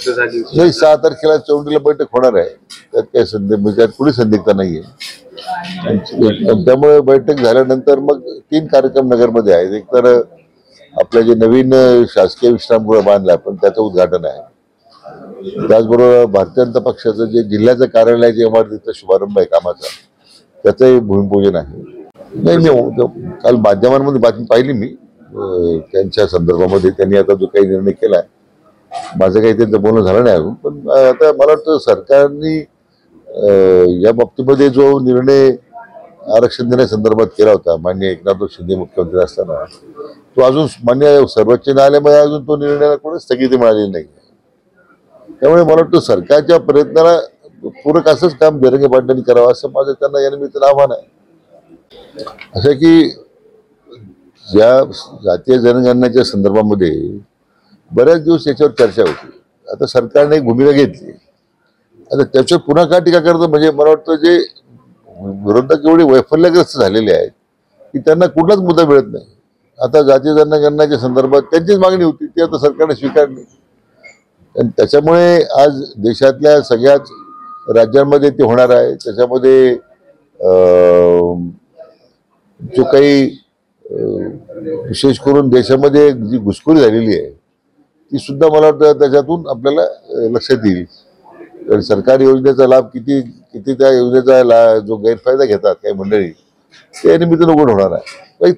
नाही, 6 तारखेला चौंडीला बैठक होणार आहे. त्यात काही म्हणजे त्यात कुणी संदिग्धता नाहीये. त्यामुळे बैठक झाल्यानंतर मग 3 कार्यक्रम नगरमध्ये आहेत. एक तर आपलं जे नवीन शासकीय विश्रामगृह बांधलं आपण त्याचं उद्घाटन आहे. त्याचबरोबर भारतीय जनता पक्षाचं जे जिल्ह्याचं कार्यालयाच्या इमारतीचा शुभारंभ आहे कामाचा, त्याचंही भूमिपूजन आहे. नाही, मी काल माध्यमांमध्ये बातमी पाहिली मी त्यांच्या संदर्भामध्ये. त्यांनी आता जो काही निर्णय केलाय, माझं काही त्यांचं बोलणं झालं नाही अजून. पण आता मला वाटतं सरकारने या बाबतीमध्ये जो निर्णय आरक्षण देण्यासंदर्भात केला होता माननीय एकनाथ शिंदे मुख्यमंत्री असताना, तो अजून मान्य सर्वोच्च न्यायालयामध्ये अजून तो निर्णयाला कोणी स्थगिती मिळालेली नाही. त्यामुळे मला वाटतं सरकारच्या प्रयत्नाला पूरक असंच काम जरंगे पाटलांनी करावं असं माझं त्यांना या निमित्तानं आव्हान आहे. असं की या जातीय जनगणनेच्या संदर्भामध्ये बऱ्याच दिवस याच्यावर चर्चा होती. आता सरकारने एक भूमिका घेतली. आता त्याच्यावर पुन्हा का टीका करतं, म्हणजे मला वाटतं जे विरोधक एवढे वैफल्यग्रस्त झालेले आहेत की त्यांना कुठलाच मुद्दा मिळत नाही. आता जातीय जनगणनेच्या संदर्भात त्यांचीच मागणी होती, ती आता सरकारने स्वीकारली. आणि त्याच्यामुळे आज देशातल्या सगळ्याच राज्यांमध्ये ते होणार आहे. त्याच्यामध्ये जो काही विशेष करून देशामध्ये जी घुसखोरी झालेली आहे ती सुद्धा मला वाटतं त्याच्यातून आपल्याला लक्षात येईल. कारण सरकारी योजनेचा लाभ किती त्या योजनेचा जो गैरफायदा घेतात काही मंडळी, त्या निमित्तानं उघड होणार आहे.